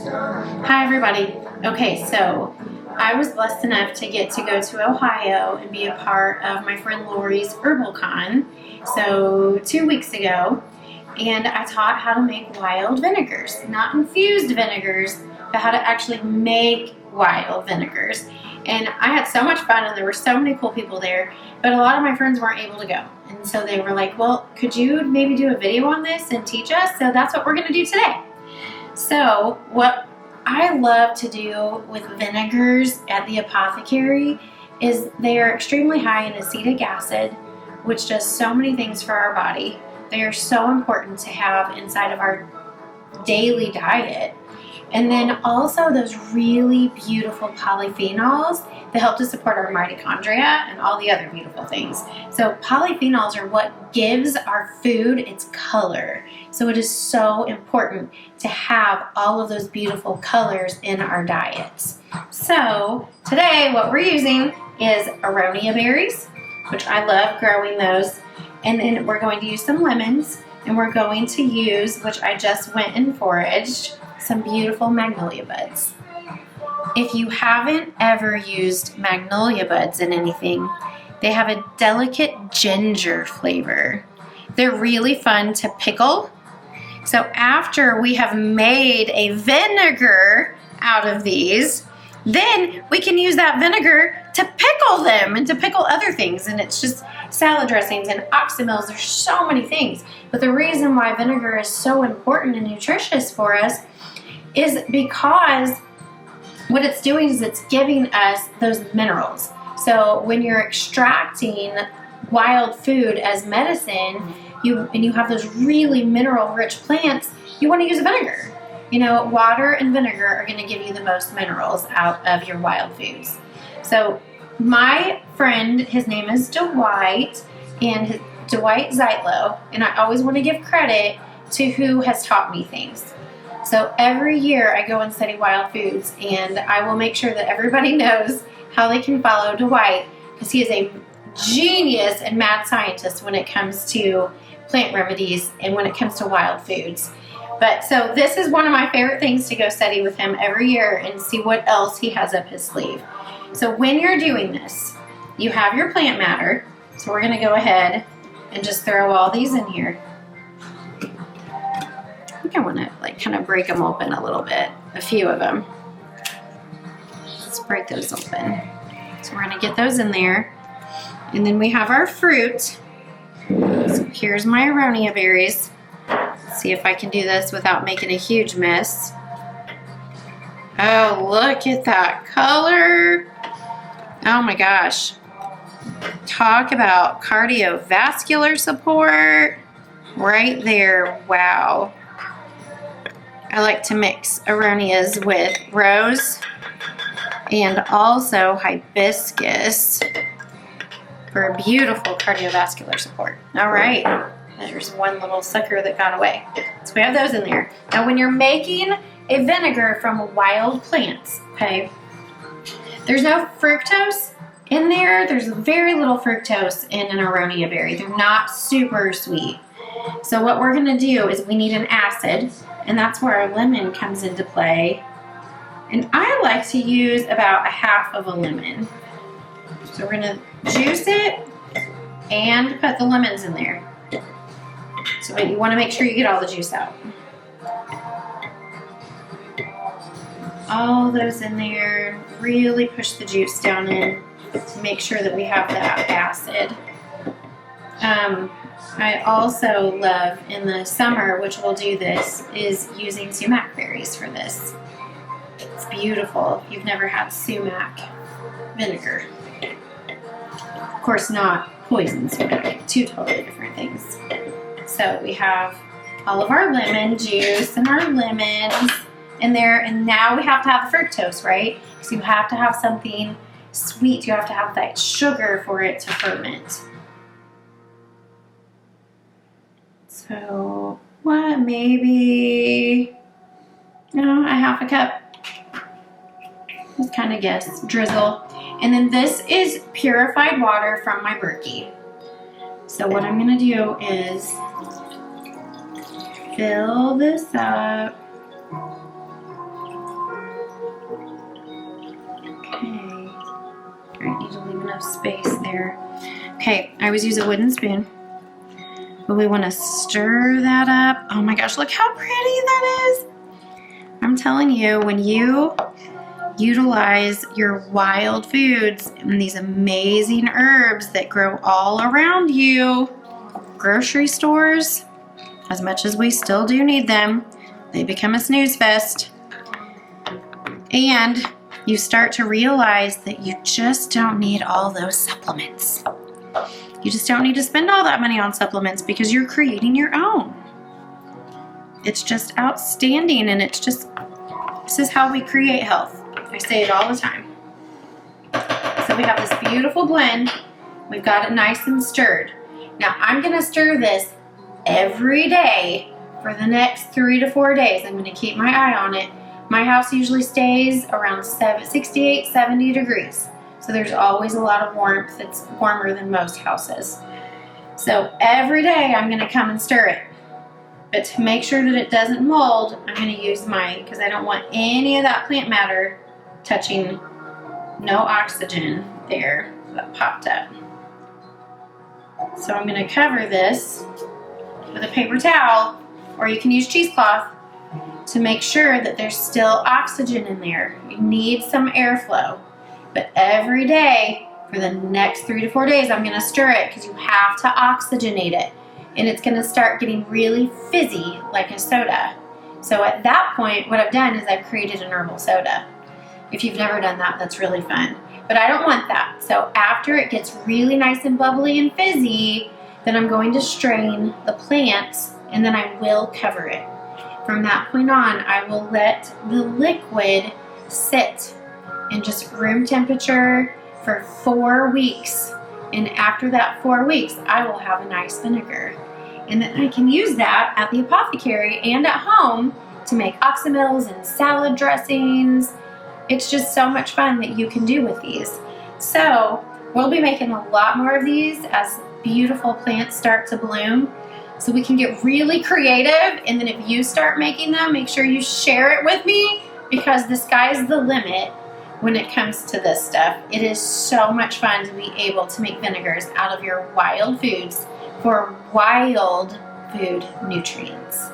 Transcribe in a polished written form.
Hi everybody. Okay, so I was blessed enough to get to go to Ohio and be a part of my friend Lori's Herbal Con, so 2 weeks ago, and I taught how to make wild vinegars, not infused vinegars, but how to actually make wild vinegars. And I had so much fun, and there were so many cool people there, but a lot of my friends weren't able to go. And so they were like, well, could you maybe do a video on this and teach us? So that's what we're gonna do today. So what I love to do with vinegars at the Apothecary is they are extremely high in acetic acid, which does so many things for our body. They are so important to have inside of our daily diet. And then also those really beautiful polyphenols that help to support our mitochondria and all the other beautiful things. So polyphenols are what gives our food its color. So it is so important to have all of those beautiful colors in our diets. So today what we're using is aronia berries, which I love growing those. And then we're going to use some lemons, and we're going to use, which I just went and foraged, some beautiful magnolia buds. If you haven't ever used magnolia buds in anything, they have a delicate ginger flavor. They're really fun to pickle. So after we have made a vinegar out of these, then we can use that vinegar to pickle them and to pickle other things. And it's just salad dressings and oxymils. There's so many things. But the reason why vinegar is so important and nutritious for us is because what it's doing is it's giving us those minerals. So when you're extracting wild food as medicine, you have those really mineral-rich plants, you want to use a vinegar. You know, water and vinegar are going to give you the most minerals out of your wild foods. So my friend, his name is Dwight, and Dwight Zeitlow, and I always want to give credit to who has taught me things. So every year I go and study wild foods, and I will make sure that everybody knows how they can follow Dwight, because he is a genius and mad scientist when it comes to plant remedies and when it comes to wild foods. But so this is one of my favorite things to go study with him every year and see what else he has up his sleeve. So when you're doing this, you have your plant matter. So we're going to go ahead and just throw all these in here. I think I want to like kind of break them open a little bit, a few of them. Let's break those open. So we're going to get those in there. And then we have our fruit. So here's my aronia berries. Let's see if I can do this without making a huge mess. Oh, look at that color. Oh my gosh. Talk about cardiovascular support. Right there. Wow. I like to mix aronias with rose and also hibiscus for beautiful cardiovascular support. All right. There's one little sucker that got away. So we have those in there. Now when you're making a vinegar from wild plants, okay, there's no fructose in there. There's very little fructose in an aronia berry. They're not super sweet. So what we're going to do is we need an acid, and that's where our lemon comes into play. And I like to use about a half of a lemon. So we're going to juice it and put the lemons in there. So you want to make sure you get all the juice out. All those in there. Really push the juice down in to make sure that we have that acid. I also love in the summer, which we'll do this, is using sumac berries for this. It's beautiful. If you've never had sumac vinegar. Of course, not poison sumac. Two totally different things. So we have all of our lemon juice and our lemons in there, and now we have to have the fructose, right? Because you have to have something sweet. You have to have that sugar for it to ferment. So what, maybe, a half a cup. Let's kind of guess, drizzle. And then this is purified water from my Berkey. So what I'm going to do is fill this up enough space there. Okay, I always use a wooden spoon. But we want to stir that up. Oh my gosh, look how pretty that is. I'm telling you, when you utilize your wild foods and these amazing herbs that grow all around you, grocery stores, as much as we still do need them, they become a snooze fest. And you start to realize that you just don't need all those supplements. You just don't need to spend all that money on supplements because you're creating your own. It's just outstanding, and it's just, this is how we create health. I say it all the time. So we have this beautiful blend. We've got it nice and stirred. Now I'm gonna stir this every day for the next 3 to 4 days. I'm gonna keep my eye on it. My house usually stays around 68, 70 degrees. So there's always a lot of warmth. It's warmer than most houses. So every day I'm gonna come and stir it. But to make sure that it doesn't mold, I'm gonna use because I don't want any of that plant matter touching, no oxygen there that popped up. So I'm gonna cover this with a paper towel, or you can use cheesecloth to make sure that there's still oxygen in there. You need some airflow. But every day for the next 3 to 4 days, I'm gonna stir it because you have to oxygenate it. And it's gonna start getting really fizzy like a soda. So at that point, what I've done is I've created an herbal soda. If you've never done that, that's really fun. But I don't want that. So after it gets really nice and bubbly and fizzy, then I'm going to strain the plants and then I will cover it. From that point on, I will let the liquid sit in just room temperature for 4 weeks. And after that 4 weeks, I will have a nice vinegar. And then I can use that at the apothecary and at home to make oxymils and salad dressings. It's just so much fun that you can do with these. So we'll be making a lot more of these as beautiful plants start to bloom. So we can get really creative, and then if you start making them, make sure you share it with me, because the sky's the limit when it comes to this stuff. It is so much fun to be able to make vinegars out of your wild foods for wild food nutrients.